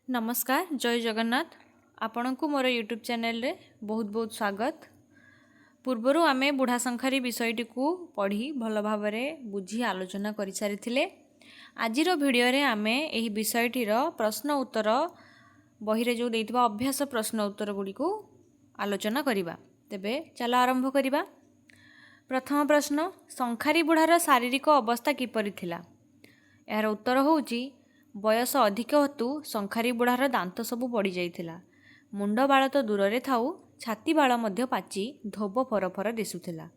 नमस्कार जय जगन्नाथ आपण को मोर यूट्यूब चैनल रे बहुत बहुत स्वागत। पूर्वर आमे बुढ़ा संखारी विषयटी को पढ़ी भल भाव बुझी आलोचना कर सारी। आजिर भिडियो रे आमे एही विषयटीर प्रश्न उत्तर बही रे जो देइथिबा अभ्यास प्रश्न उत्तर गुडी को आलोचना करिबा। तेबे चलो आरंभ करिबा। प्रथम प्रश्न, संखारी बुढ़ार शारीरिक अवस्था किपरि थिला? यार उत्तर होउची बयस अधिक हेतु संखारी बुढ़ार दांत सबू पड़ जाइथिला। मुंड बाल तो दूर रे थाउ, छाती बाल मध्य पाची धोब फरफर दिसुथिला।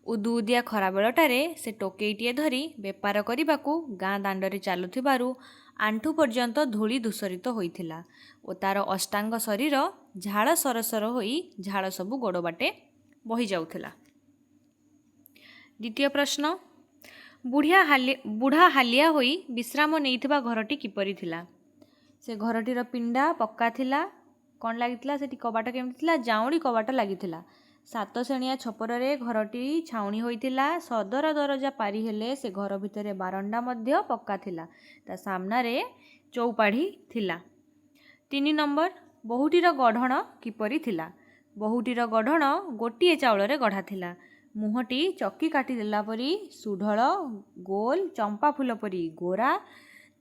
उदुउदिया खरा बेलटारे से टोकेईटिए धरी बेपार करिबाकू गाँ दांडरे चालुथिबारु आंठू पर्यंत धूली दूषरित होइथिला ओ तार अष्टांग शरीर झाड़ सरसर होई झाड़ सबू गोड़ बाटे बही जाउथिला। द्वितीय प्रश्न, बुढ़ा हालिया होई विश्राम नेइथिबा घरटी किपरि थिला? से घरटीर पिंडा पक्का थिला। कौन लागिथिला सेठी कबाट केमति थिला? जाउड़ी कबाट लागिथिला। 7 श्रेणिया छपर रे घरटी छाउणी होइथिला। सदर दरजा पारी हेले से घर भितरे बारंडा मध्य पक्का थिला। ता सामना रे चौपाढ़ी थिला। 3 नंबर, बहुटीर गढ़ण किपरि थिला? बहुटीर गढ़ण गोटिए चाउल रे गढ़ा थिला। मुहटी चक्की काटी देला परी सुढळ गोल चंपा फूल परी गोरा,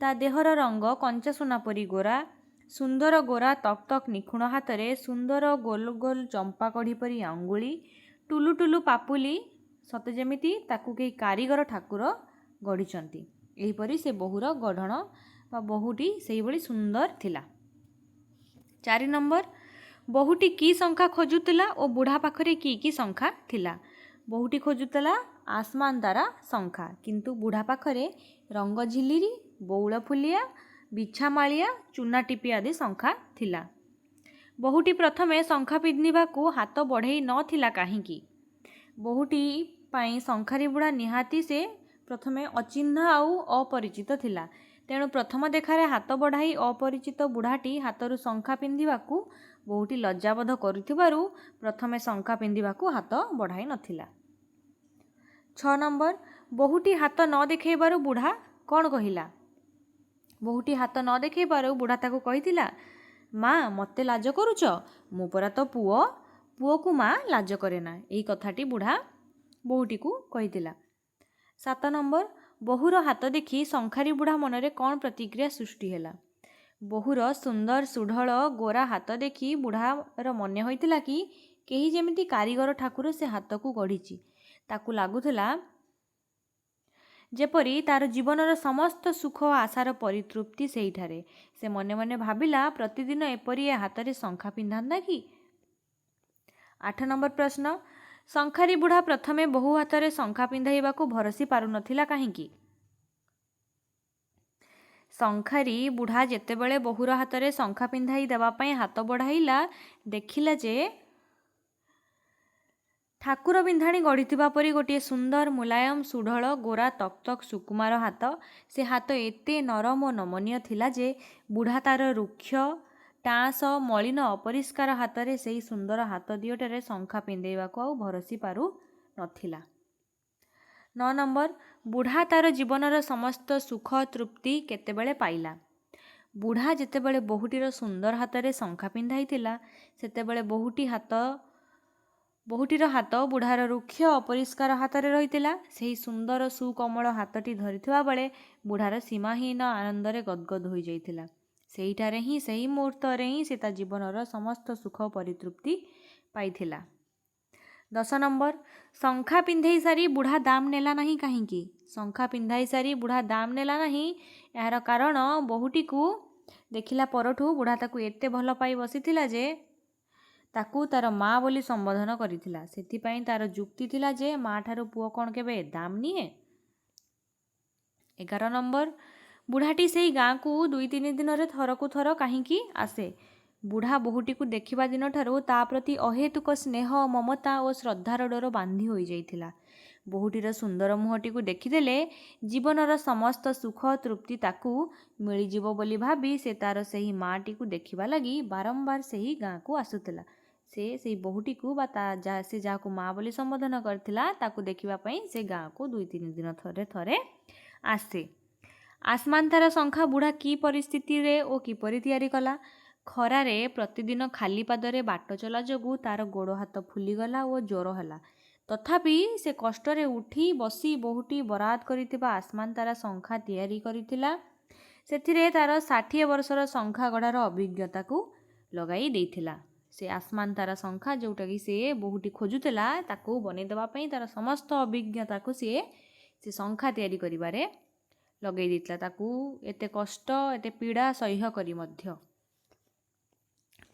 ता देहर रंग कंचा सुना परी गोरा, सुंदर गोरा तक तक निखुण हाथ रे सुंदर गोल गोल चंपा कढ़ी परी अंगुली, टुलु टुलु पापुली सते जेमिति ताकू केही कारीगर ठाकुर गढ़िचंती। एहीपरी से बहुर गढ़ण बा बहुटी सेही भली सुंदर थिला। 4 नंबर, बहुटी की संख्या खोजुतिला ओ बुढ़ा पाखरे की संख्या थिला? बहुटी खोजुतला आसमान तारा संख्या, किंतु बुढ़ा पाखरे रंग झिलिरी बौल फुलिया बिछामालिया चूना टिपी आदि संख्या थिला। बहुटी प्रथमे संख्या पिंधिबा को हाथ बढ़ई नथिला काहींकी? बहुटी पाई संखारी बुढ़ा निहाती से प्रथमे अचिन्हा आउ अपरिचित थिला। तेणु प्रथम देखारे हाथ बढ़ाई अपरिचित बुढ़ाटी हाथरू संख्या पिंधिबा को बहुटी लज्जाबोध करुथिबारु प्रथमे संख्या पिंधिबा को हाथ बढ़ाई नथिला। 6 नंबर, बहुटी हाथ न देखैबारु बुढ़ा कौन कहिला? बहुटी हाथ न देखैबारु बुढ़ा ताकू कहिथिला, माँ मते लाज करुच, मु परा तो पुओ, पुओ को माँ लाज करे ना। एही कथाटी बुढ़ा बहुटी को कहिथिला। 7 नंबर, बहुर हाथ देखी संखारी बुढ़ा मनरे कौन प्रतिक्रिया सृष्टि हैला? बहुर सुंदर सुढळ गोरा हाथ देखी बुढ़ार मने होइथिला कि केही जेमिति कारीगर ठाकुर से हाथ को गढ़िची। ताकू लागुथिला जेपरी तार जीवनर समस्त सुख और आशार परितृप्ति सेहिठारे। से मने मने भाबिला प्रतिदिन एपरी हाथ रे संख्या पिंधांदा कि? 8 नंबर प्रश्न, संखारी बुढ़ा प्रथमे बहु हाथ रे संख्या पिंधाइबा को भरसी पारु नथिला काहींकी? संखारी बुढ़ा जेतेबेले बहुर हाथ रे संख्या पिंधाई देबा पई हाथ बढ़ाइला, देखिला जे ठाकुर बिंधाणी गढ़िथिबा परी गोटे सुंदर मुलायम सुढळ गोरा तक तक सुकुमार हाथ। से हाथ एते नरम और नमनीय थिला जे बुढ़ा तार रुक्ष टाँस मलिन अपरिष्कार हाथ रे सेही सुंदर हाथ दियोटरे संख्या पिंधाइबाकू आउ भरसी पारु नथिला। 9 नंबर, बुढ़ा तार जीवनर समस्त सुख तृप्ति केतेबेले पाइला? बुढ़ा जेतेबेले बहुटीर सुंदर हाथ रे संख्या पिंधाइथिला सेतेबेले बहुटीर हाथ बुढ़ार रुक्ष अपरिष्कार हाथ रे रहितिला। सेही सुंदर सुकमल हाथटी धरिथिबा बेले बुढ़ार सीमाहीन आनंदरे गदगद होई जाइथिला। सेहीठारे ही सेही मुहूर्तरे ही से ता जीवनर समस्त सुख परितृप्ति पाइथिला। 10 नंबर, संख्या पिंधाई सारी बुढ़ा दाम नेला नहीं काहींकी? संख्या पिंधाई सारी बुढ़ा दाम नेला नहीं यार कारण बहुटी को देखिला परठू बुढ़ा ताकू एते भल पाई बसिथिला जे ताकू तार माँ बोली संबोधन करिथिला। सेथिपाई तार जुक्ति थिला जे माँ ठारू पुओ कौन केबे दाम निए। 11 नंबर, बुढ़ाटी सेही गाँ को 2-3 दिन रे थरकू थर काहींकी आसे? बुढ़ा बहुटी को देखिबा दिन ठारू ता प्रति अहेतुक स्नेह ममता और श्रद्धार डोर बांधी होई जाइथिला। बहुटीर सुंदर मुहटी को देखिदेले जीवनर समस्त सुख तृप्ति ताकू मिलिजिबो बोली भाबी से तार सेही माँटी को देखिबा लगी बारंबार सेही गाँ को आसुथिला। से बहुटी को बा से जहाँ माँ बोली संबोधन करथिला ताकू देखिबा पई से गाँ को 2-3 दिन थरे थरे आसे। आसमान तारा शंखा बुढ़ा की परिस्थिति रे ओ किपरि तैयारी कला। खरारे प्रतिदिन खाली पादरे बाट चला जोगु तार गोड़ हाथ फुलीगला और ज्वर है। तथापि से कष्टरे उठी बसी बहुटी बराद करिथिबा आसमान तारा शंखा तैयारी करिथिला। सेथिरे तार 60 वर्षर शंखा गढ़ार अभिज्ञता को लगाई देइथिला। से आसमान तारा शंखा जोटा कि से बहुटी खोजुला ताकू बनईदेवा तार समस्त अभिज्ञता को से शंखा तैयारी करिबारे लगई देइथिला। ताकू एते कष्ट एते पीड़ा सह्य करी मध्य।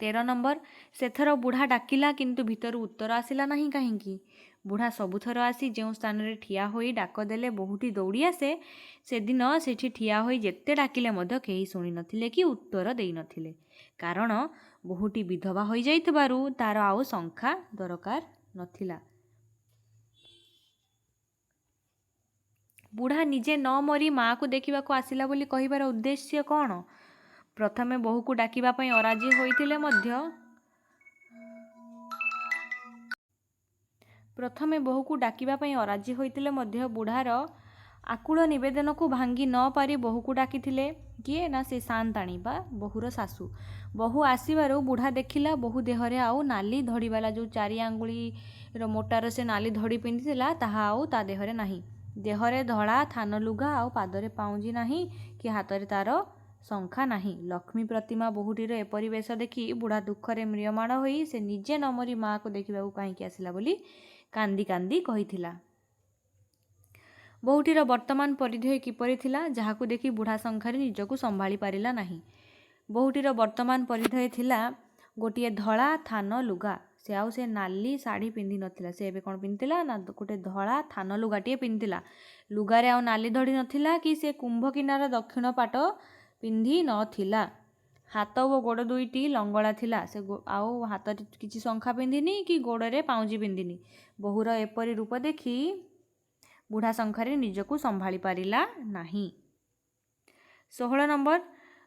13 नंबर सेथर बुढ़ा डाकिला किंतु भितर उत्तर आसिला नहीं कहीं। बुढ़ा सबुथर आसी जो स्थान रे ठिया होई डाक देले बहुटी दौड़ी आसे से दिन सेठी ठिया होई जेते डाकिले मध्य केही सुनी नथिले कि उत्तर देई नथिले। कारण बहुटी विधवा होई जाइतबारु तार आउ शंखा दरकार नथिला। बुढ़ा निजे न मरी माँ को देखा आसिला बोली कहिबार उद्देश्य कौन? प्रथमे बहु को डाकिबा पई अराजी होइथिले मध्य बुढ़ार आकुल निवेदन को भांगी न पारी बहु को डाकिथिले। किए ना से सांताणी बा बहुर सासू। बहु आसबारू बुढ़ा देखिला बहु देहरे आउ नाली धड़ीवाला जो 4 आंगुली मोटार से नाली धड़ी पिंधिला ताहा आउ ता देहरे नाही। देहरे धड़ा थान लुगा आउ पादरे पाउंजी नाही कि हातरे तार शंखा नाही। लक्ष्मी प्रतिमा बहुटीर एपरि बेश देखि बुढ़ा दुखरे म्रियमाण होई से निजे न मरी माँ को देखा कहीं आसिला बोली कांदी कांदी कहिथिला। बहुटीर वर्तमान परिधेय किपरि थिला जहाकू देखि बुढ़ा शंखारी निजकू संभाली पारिला नाही। बहुटीर वर्तमान परिधेय थिला गोटे धड़ा थान लुगा। से आउ से नाली शाढ़ी पिंधि नथिला। से एबे कौन पिंधिला ना गोटे धड़ा थान लुगाटिए पिंधिला। लुगारे आउ नाली धड़ी नथिला कि से कुंभ किनार दक्षिण पाट पिंधि नथिला। हाथ ओ गोड़ दुईटी लंगड़ा थिला। से आउ हाथ किछि शंखा पिंधिनी कि गोड़े पाउंजी पिंधिनी। बहुर एपरि रूप देखि बुढ़ा शंखारी निजकू संभाली पारिला नाही। 16 नंबर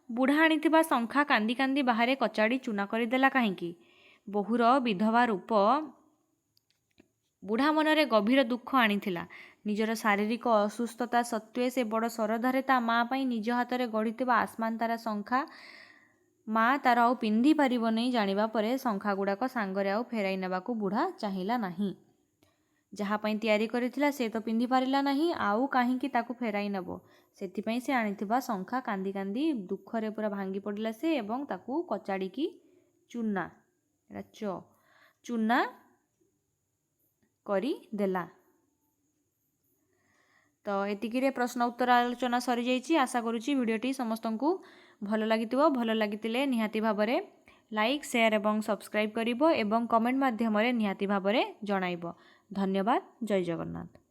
बुढ़ा आनिथिबा शंखा कांदी कांदी बाहरे कचाड़ी चूना करदेला कहीं। बहुर विधवा रूप बुढ़ा मनरे गभीर दुख आनिथिला। निजर शारीरिक असुस्थता सत्वे से बड़ सरधारे ता माँ पई निज हाथरे गढ़ीथिबा आसमान तारा शंखा माँ तार आउ पिंधि पारिब नहीं जानिबा परे शंखा गुड़ाक सांगरे आउ फेराई नेबाकू बुढ़ा चाहिला नाही। जहाँ पई तैयारी करिथिला से तो पिंधि पारिला नाही आउ काहींकी ताकू फेराई नेबो। सेथिपई से आनिथिबा शंखा कांदी कांदी दुखरे पूरा भांगी पड़िला से एवं ताकू कचाड़ी की चूना चूना करी देला। तो एतिकिरे प्रश्न उत्तर आलोचना सरी जाइछि। आशा करुछि भिडियोटी समस्तंकु भल लागिथिबो। भल लागिथिले निहाती भाबरे लाइक शेयर एवं सब्सक्राइब करिबो एवं कमेंट माध्यम रे निहाती भाबरे जणाइबो। धन्यवाद। जय जगन्नाथ।